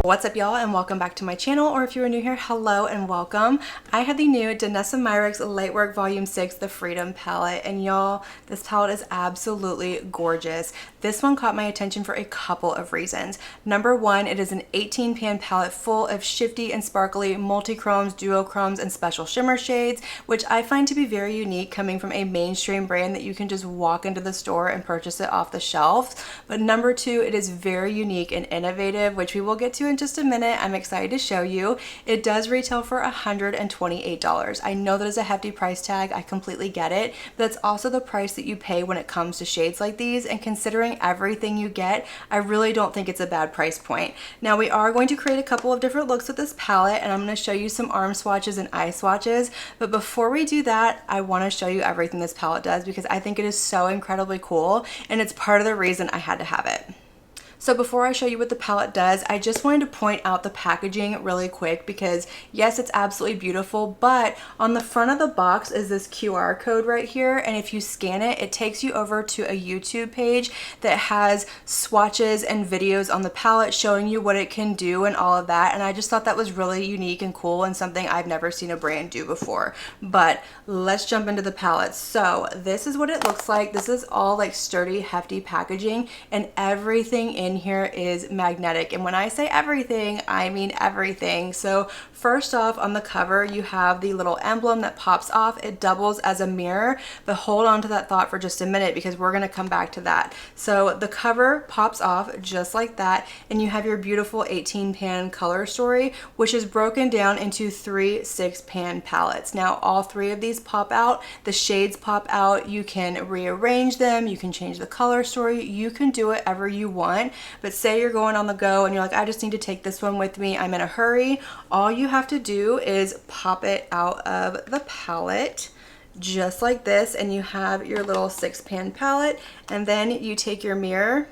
What's up y'all, and welcome back to my channel, or if you are new here, hello and welcome. I have the new Danessa Myricks Lightwork Volume 6, the Freedom palette, and y'all, this palette is absolutely gorgeous. This one caught my attention for a couple of reasons. Number one, it is an 18 pan palette full of shifty and sparkly multi-chromes, duochromes, and special shimmer shades, which I find to be very unique coming from a mainstream brand that you can just walk into the store and purchase it off the shelf. But number two, it is very unique and innovative, which we will get to in just a minute. I'm excited to show you. It does retail for $128. I know that is a hefty price tag. I completely get it, but it's also the price that you pay when it comes to shades like these, and considering everything you get, I really don't think it's a bad price point. Now we are going to create a couple of different looks with this palette, and I'm going to show you some arm swatches and eye swatches, but before we do that, I want to show you everything this palette does because I think it is so incredibly cool, and it's part of the reason I had to have it. So before I show you what the palette does, I just wanted to point out the packaging really quick because yes, it's absolutely beautiful, but on the front of the box is this QR code right here, and if you scan it, it takes you over to a YouTube page that has swatches and videos on the palette showing you what it can do and all of that, and I just thought that was really unique and cool and something I've never seen a brand do before. But let's jump into the palette. So this is what it looks like. This is all like sturdy, hefty packaging, and everything in here is magnetic, and when I say everything, I mean everything. So first off, on the cover you have the little emblem that pops off. It doubles as a mirror, but hold on to that thought for just a minute because we're going to come back to that. So the cover pops off just like that, and you have your beautiful 18 pan color story, which is broken down into 3 6-pan palettes. Now all 3 of these pop out, the shades pop out, you can rearrange them, you can change the color story, you can do whatever you want. But say you're going on the go and you're like, I just need to take this one with me, I'm in a hurry, all you have to do is pop it out of the palette just like this, and you have your little 6-pan palette, and then you take your mirror,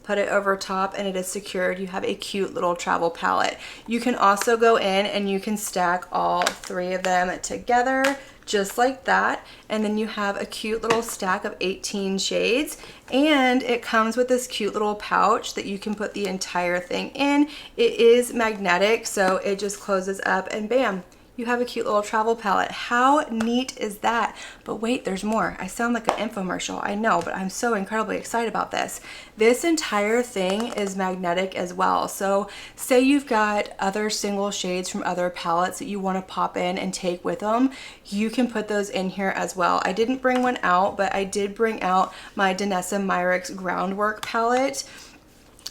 put it over top, and it is secured. You have a cute little travel palette. You can also go in and you can stack all 3 of them together just like that, and then you have a cute little stack of 18 shades, and it comes with this cute little pouch that you can put the entire thing in. It is magnetic, so it just closes up and bam, you have a cute little travel palette. How neat is that? But wait, there's more. I sound like an infomercial, I know, but I'm so incredibly excited about this. This entire thing is magnetic as well. So say you've got other single shades from other palettes that you want to pop in and take with them, you can put those in here as well. I didn't bring one out, but I did bring out my Danessa Myricks Groundwork palette.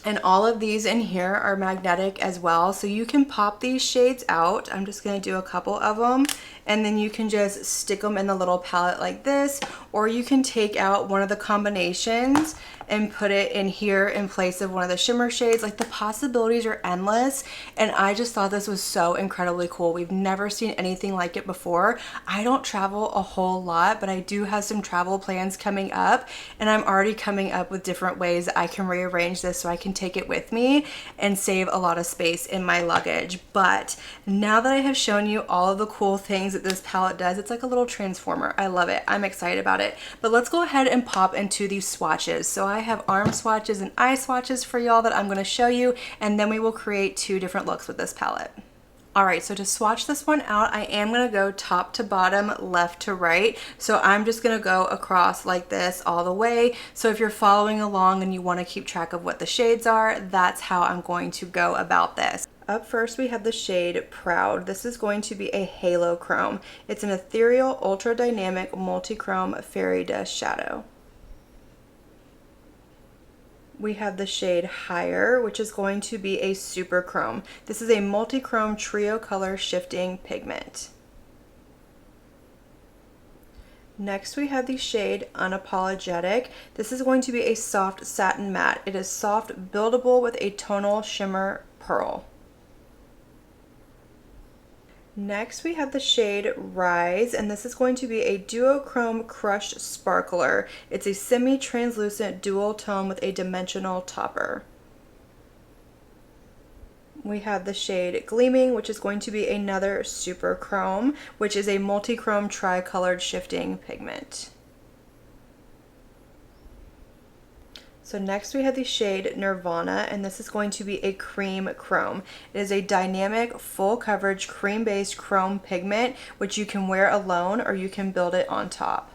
And all of these in here are magnetic as well. So you can pop these shades out. I'm just gonna do a couple of them, and then you can just stick them in the little palette like this, or you can take out one of the combinations and put it in here in place of one of the shimmer shades. Like, the possibilities are endless, and I just thought this was so incredibly cool. We've never seen anything like it before. I don't travel a whole lot, but I do have some travel plans coming up, and I'm already coming up with different ways that I can rearrange this so I can take it with me and save a lot of space in my luggage. But now that I have shown you all of the cool things that this palette does, it's like a little transformer. I love it. I'm excited about it. But let's go ahead and pop into these swatches. So I have arm swatches and eye swatches for y'all that I'm going to show you, and then we will create 2 different looks with this palette. Alright, so to swatch this one out, I am going to go top to bottom, left to right. So I'm just going to go across like this all the way. So if you're following along and you want to keep track of what the shades are, that's how I'm going to go about this. Up first we have the shade Proud. This is going to be a halo chrome. It's an ethereal, ultra dynamic, multi-chrome fairy dust shadow. We have the shade Higher, which is going to be a super chrome. This is a multi-chrome trio color shifting pigment. Next we have the shade Unapologetic. This is going to be a soft satin matte. It is soft, buildable with a tonal shimmer pearl. Next we have the shade Rise, and this is going to be a duochrome crushed sparkler. It's a semi-translucent dual tone with a dimensional topper. We have the shade Gleaming, which is going to be another super chrome, which is a multi-chrome tri-colored shifting pigment. So next we have the shade Nirvana, and this is going to be a cream chrome. It is a dynamic, full coverage, cream-based chrome pigment, which you can wear alone or you can build it on top.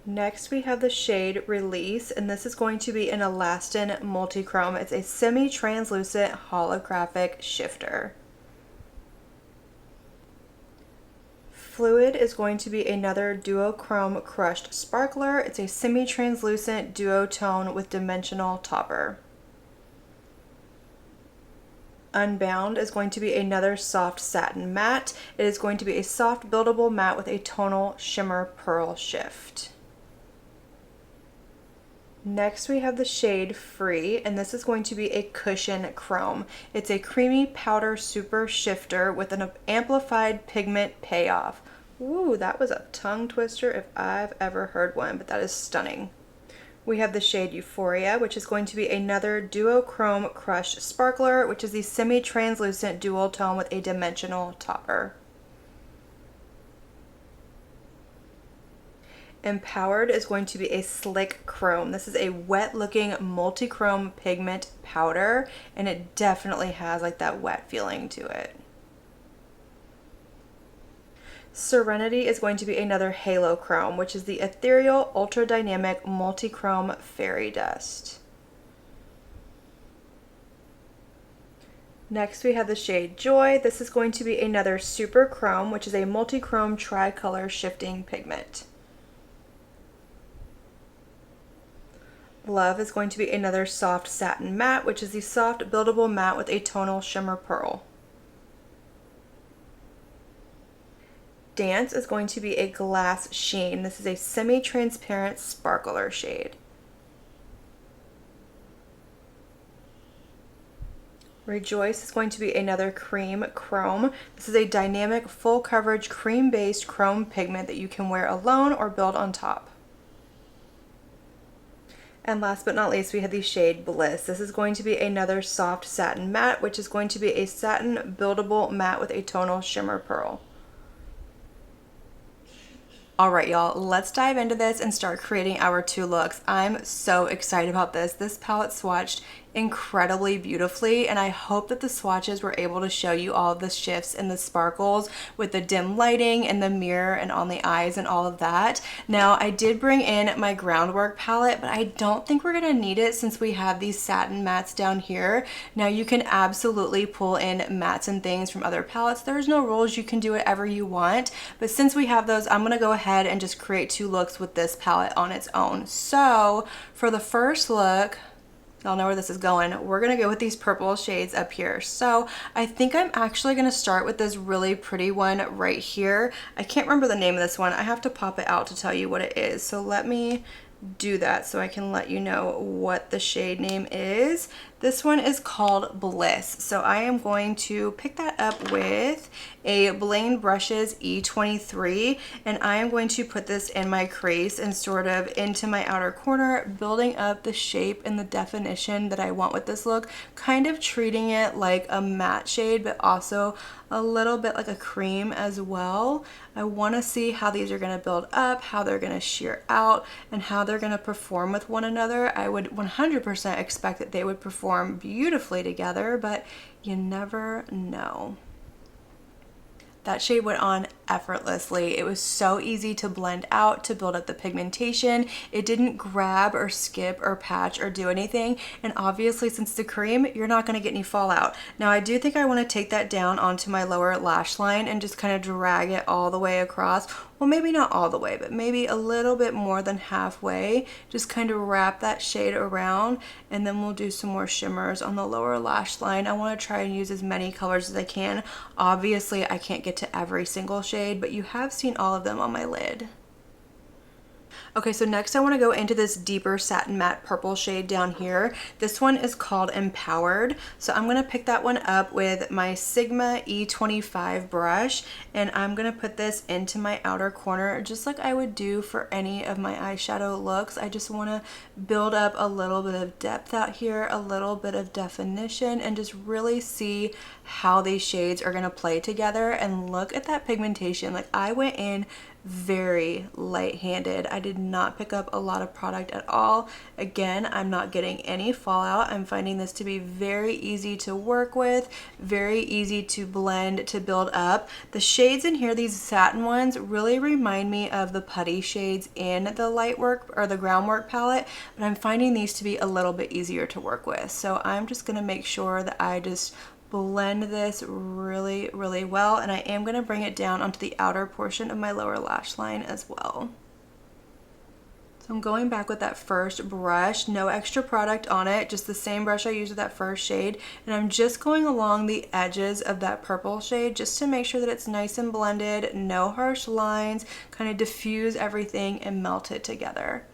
Next we have the shade Release, and this is going to be an Elastin multi-chrome. It's a semi-translucent holographic shifter. Fluid is going to be another duochrome crushed sparkler. It's a semi-translucent duotone with dimensional topper. Unbound is going to be another soft satin matte. It is going to be a soft buildable matte with a tonal shimmer pearl shift. Next we have the shade Free, and this is going to be a cushion chrome. It's a creamy powder super shifter with an amplified pigment payoff. Ooh, that was a tongue twister if I've ever heard one, but that is stunning. We have the shade Euphoria, which is going to be another duochrome crushed sparkler, which is the semi-translucent dual tone with a dimensional topper. Empowered is going to be a slick chrome. This is a wet looking multi-chrome pigment powder, and it definitely has like that wet feeling to it. Serenity is going to be another halo chrome, which is the ethereal ultra dynamic multi-chrome fairy dust. Next we have the shade Joy. This is going to be another super chrome, which is a multi-chrome tricolor shifting pigment. Love is going to be another soft satin matte, which is the soft buildable matte with a tonal shimmer pearl. Dance is going to be a glass sheen. This is a semi-transparent sparkler shade. Rejoice is going to be another cream chrome. This is a dynamic full coverage cream-based chrome pigment that you can wear alone or build on top. And last but not least, we have the shade Bliss. This is going to be another soft satin matte, which is going to be a satin buildable matte with a tonal shimmer pearl. All right, y'all, let's dive into this and start creating our two looks. I'm so excited about this. This palette swatched incredibly beautifully, and I hope that the swatches were able to show you all of the shifts and the sparkles with the dim lighting and the mirror and on the eyes and all of that. Now, I did bring in my Groundwork palette, but I don't think we're gonna need it since we have these satin mattes down here. Now, you can absolutely pull in mattes and things from other palettes. There's no rules, you can do whatever you want, but since we have those, I'm gonna go ahead and just create two looks with this palette on its own. So, for the first look, y'all know where this is going. We're gonna go with these purple shades up here. So I think I'm actually gonna start with this really pretty one right here. I can't remember the name of this one. I have to pop it out to tell you what it is. So let me do that so I can let you know what the shade name is. This one is called Bliss. So I am going to pick that up with a Blaine Brushes E23, and I am going to put this in my crease and sort of into my outer corner, building up the shape and the definition that I want with this look, kind of treating it like a matte shade, but also a little bit like a cream as well. I want to see how these are going to build up, how they're going to sheer out, and how they're going to perform with one another. I would 100% expect that they would perform beautifully together, but you never know. That shade went on effortlessly. It was so easy to blend out, to build up the pigmentation. It didn't grab or skip or patch or do anything. And obviously, since the cream, you're not going to get any fallout. Now, I do think I want to take that down onto my lower lash line and just kind of drag it all the way across. Well, maybe not all the way, but maybe a little bit more than halfway. Just kind of wrap that shade around, and then we'll do some more shimmers on the lower lash line. I want to try and use as many colors as I can. Obviously, I can't get to every single shade, but you have seen all of them on my lid. Okay, so next I want to go into this deeper satin matte purple shade down here. This one is called Empowered. So I'm going to pick that one up with my Sigma E25 brush, and I'm going to put this into my outer corner just like I would do for any of my eyeshadow looks. I just want to build up a little bit of depth out here, a little bit of definition, and just really see how these shades are going to play together. And look at that pigmentation. Like, I went in very light-handed. I did not pick up a lot of product at all. Again, I'm not getting any fallout. I'm finding this to be very easy to work with, very easy to blend, to build up. The shades in here, these satin ones, really remind me of the putty shades in the Lightwork or the Groundwork palette, but I'm finding these to be a little bit easier to work with. So I'm just gonna make sure that I just blend this really, really well, and I am gonna bring it down onto the outer portion of my lower lash line as well. So I'm going back with that first brush, no extra product on it, just the same brush I used with that first shade, and I'm just going along the edges of that purple shade just to make sure that it's nice and blended, no harsh lines, kind of diffuse everything and melt it together.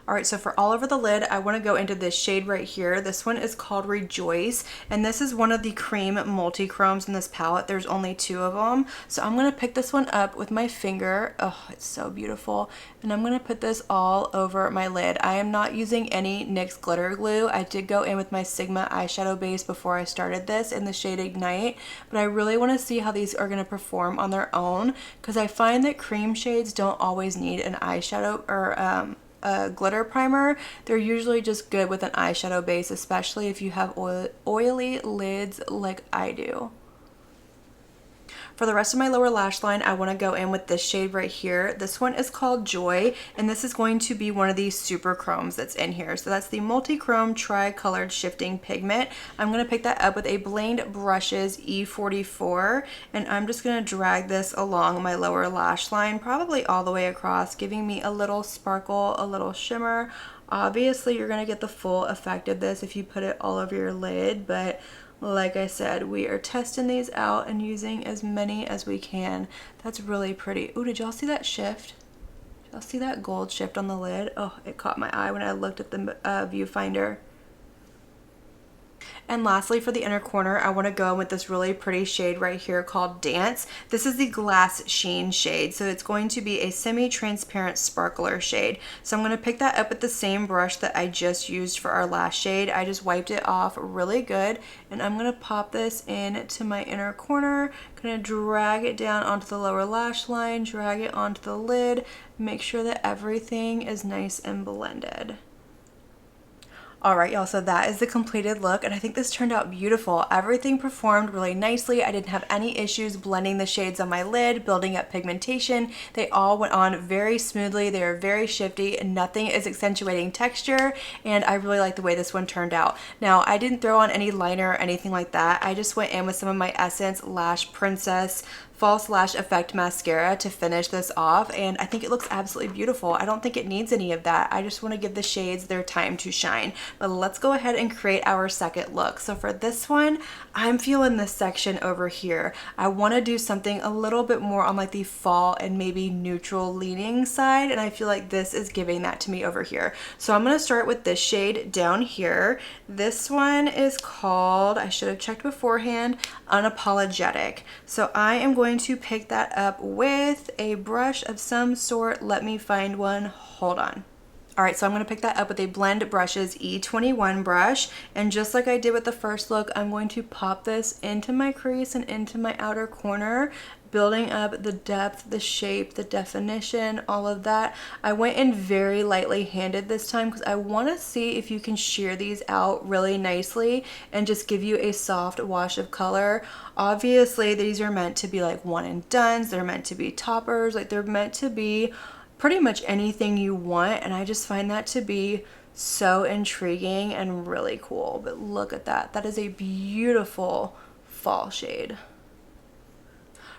All right, so for all over the lid, I want to go into this shade right here. This one is called Rejoice, and this is one of the cream multi-chromes in this palette. There's only 2 of them. So I'm going to pick this one up with my finger. Oh, it's so beautiful. And I'm going to put this all over my lid. I am not using any NYX glitter glue. I did go in with my Sigma eyeshadow base before I started this in the shade Ignite, but I really want to see how these are going to perform on their own, because I find that cream shades don't always need an eyeshadow or a glitter primer. They're usually just good with an eyeshadow base, especially if you have oily lids like I do. For the rest of my lower lash line, I want to go in with this shade right here. This one is called Joy, and this is going to be one of these super chromes that's in here. So that's the multi-chrome tri-colored shifting pigment. I'm going to pick that up with a Blend Brushes E44, and I'm just going to drag this along my lower lash line, probably all the way across, giving me a little sparkle, a little shimmer. Obviously, you're going to get the full effect of this if you put it all over your lid, but like I said, we are testing these out and using as many as we can. That's really pretty. Ooh, did y'all see that shift? Did y'all see that gold shift on the lid? Oh, it caught my eye when I looked at the viewfinder. And lastly, for the inner corner, I want to go with this really pretty shade right here called Dance. This is the Glass Sheen shade, so it's going to be a semi-transparent sparkler shade. So I'm going to pick that up with the same brush that I just used for our last shade. I just wiped it off really good, and I'm going to pop this into my inner corner, kind of drag it down onto the lower lash line, drag it onto the lid, make sure that everything is nice and blended. All right, y'all, so that is the completed look, and I think this turned out beautiful. Everything performed really nicely. I didn't have any issues blending the shades on my lid, building up pigmentation. They all went on very smoothly. They are very shifty, and nothing is accentuating texture, and I really like the way this one turned out. Now, I didn't throw on any liner or anything like that. I just went in with some of my Essence Lash Princess False Lash Effect mascara to finish this off, and I think it looks absolutely beautiful. I don't think it needs any of that. I just want to give the shades their time to shine. But let's go ahead and create our second look. So for this one, I'm feeling this section over here. I want to do something a little bit more on like the fall and maybe neutral leaning side, and I feel like this is giving that to me over here. So I'm going to start with this shade down here. This one is called, I should have checked beforehand, Unapologetic. So I am going to pick that up with a brush of some sort. Let me find one. Hold on. All right, so I'm going to pick that up with a Blend Brushes E21 brush, and just like I did with the first look, I'm going to pop this into my crease and into my outer corner, building up the depth, the shape, the definition, all of that. I went in very lightly handed this time because I want to see if you can shear these out really nicely and just give you a soft wash of color. Obviously, these are meant to be like one and dones. They're meant to be toppers. Like, they're meant to be pretty much anything you want, and I just find that to be so intriguing and really cool. But look at that. That is a beautiful fall shade.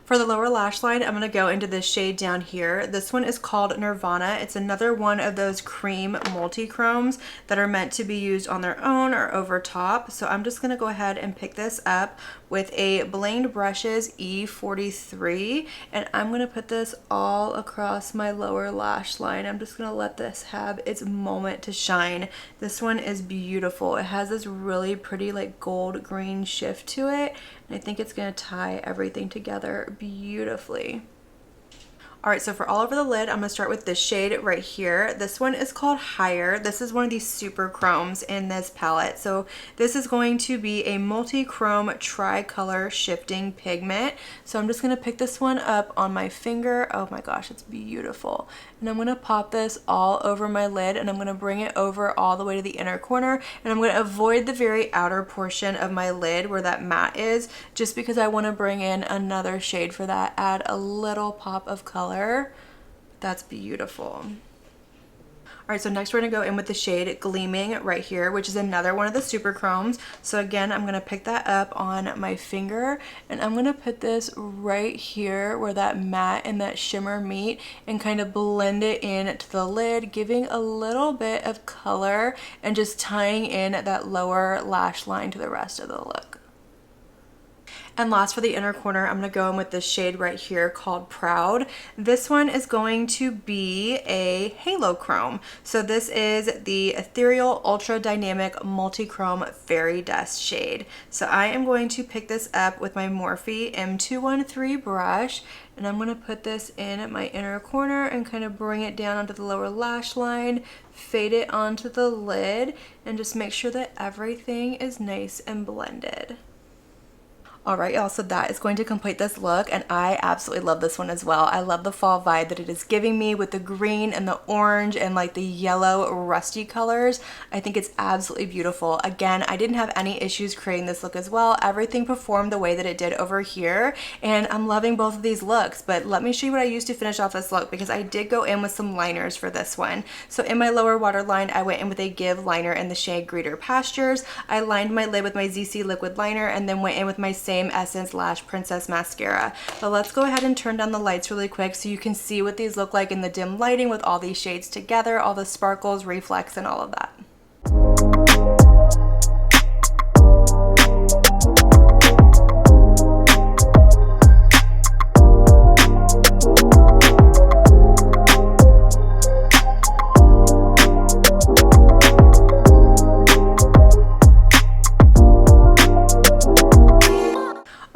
For the lower lash line, I'm going to go into this shade down here. This one is called Nirvana. It's another one of those cream multi-chromes that are meant to be used on their own or over top. So I'm just going to go ahead and pick this up with a Blend Brushes E43, and I'm going to put this all across my lower lash line. I'm just going to let this have its moment to shine. This one is beautiful. It has this really pretty like gold green shift to it, and I think it's going to tie everything together beautifully. All right, so for all over the lid, I'm gonna start with this shade right here. This one is called Higher. This is one of these super chromes in this palette. So this is going to be a multi-chrome tri-color shifting pigment. So I'm just gonna pick this one up on my finger. Oh my gosh, it's beautiful. And I'm gonna pop this all over my lid, and I'm gonna bring it over all the way to the inner corner, and I'm gonna avoid the very outer portion of my lid where that matte is, just because I wanna bring in another shade for that, add a little pop of color. That's beautiful. All right, so next we're gonna go in with the shade Gleaming right here, which is another one of the super chromes. So again, I'm gonna pick that up on my finger, and I'm gonna put this right here where that matte and that shimmer meet, and kind of blend it in to the lid, giving a little bit of color and just tying in that lower lash line to the rest of the look. And last, for the inner corner, I'm gonna go in with this shade right here called Proud. This one is going to be a halo chrome. So this is the Ethereal Ultra Dynamic Multi-Chrome Fairy Dust shade. So I am going to pick this up with my Morphe M213 brush, and I'm gonna put this in at my inner corner and kind of bring it down onto the lower lash line, fade it onto the lid, and just make sure that everything is nice and blended. All right, y'all, so that is going to complete this look, and I absolutely love this one as well. I love the fall vibe that it is giving me with the green and the orange and like the yellow rusty colors. I think it's absolutely beautiful. Again, I didn't have any issues creating this look as well. Everything performed the way that it did over here, and I'm loving both of these looks. But let me show you what I used to finish off this look, because I did go in with some liners for this one. So in my lower waterline, I went in with a Give liner in the shade Greener Pastures. I lined my lid with my ZC liquid liner, and then went in with my same Essence Lash Princess mascara. But let's go ahead and turn down the lights really quick so you can see what these look like in the dim lighting with all these shades together, all the sparkles, reflex, and all of that.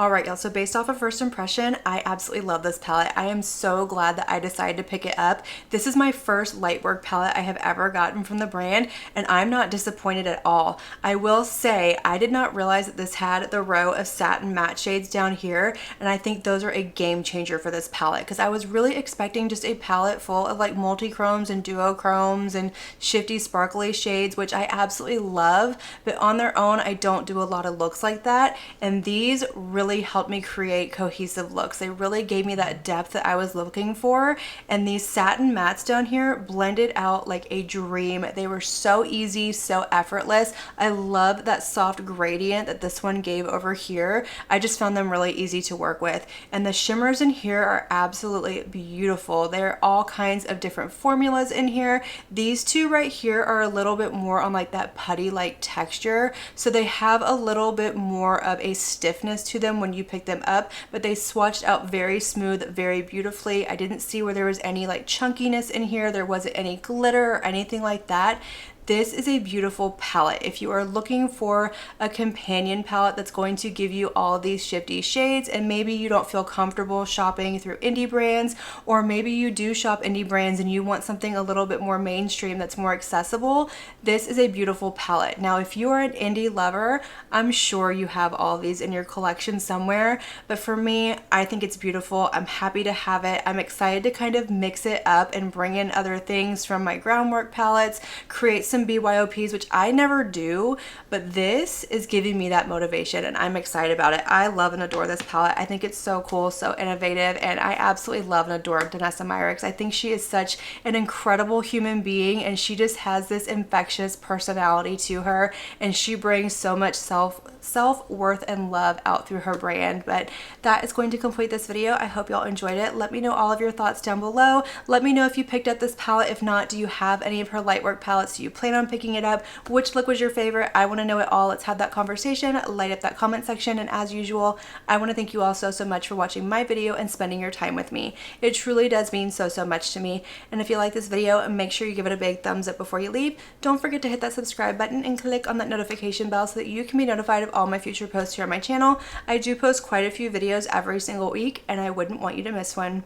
Alright, y'all, so based off of first impression, I absolutely love this palette. I am so glad that I decided to pick it up. This is my first Lightwork palette I have ever gotten from the brand, and I'm not disappointed at all. I will say, I did not realize that this had the row of satin matte shades down here, and I think those are a game changer for this palette, because I was really expecting just a palette full of like multi-chromes and duochromes and shifty sparkly shades, which I absolutely love, but on their own, I don't do a lot of looks like that, and these really helped me create cohesive looks. They really gave me that depth that I was looking for, and these satin mattes down here blended out like a dream. They were so easy, so effortless. I love that soft gradient that this one gave over here. I just found them really easy to work with, and the shimmers in here are absolutely beautiful. There are all kinds of different formulas in here. These two right here are a little bit more on like that putty like texture, so they have a little bit more of a stiffness to them when you pick them up, but they swatched out very smooth, very beautifully. I didn't see where there was any like chunkiness in here. There wasn't any glitter or anything like that. This is a beautiful palette. If you are looking for a companion palette that's going to give you all of these shifty shades, and maybe you don't feel comfortable shopping through indie brands, or maybe you do shop indie brands and you want something a little bit more mainstream that's more accessible, this is a beautiful palette. Now, if you are an indie lover, I'm sure you have all of these in your collection somewhere, but for me, I think it's beautiful. I'm happy to have it. I'm excited to kind of mix it up and bring in other things from my Groundwork palettes, create some BYOPs, which I never do, but this is giving me that motivation, and I'm excited about it. I love and adore this palette. I think it's so cool, so innovative, and I absolutely love and adore Danessa Myricks. I think she is such an incredible human being, and she just has this infectious personality to her, and she brings so much self-worth and love out through her brand. But that is going to complete this video. I hope y'all enjoyed it. Let me know all of your thoughts down below. Let me know if you picked up this palette. If not, do you have any of her Lightwork palettes? Do you plan on picking it up? Which look was your favorite? I want to know it all. Let's have that conversation. Light up that comment section, and as usual, I want to thank you all so much for watching my video and spending your time with me. It truly does mean so much to me, and if you like this video, make sure you give it a big thumbs up before you leave. Don't forget to hit that subscribe button and click on that notification bell so that you can be notified of all my future posts here on my channel. I do post quite a few videos every single week, and I wouldn't want you to miss one.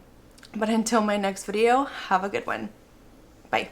But until my next video, have a good one. Bye.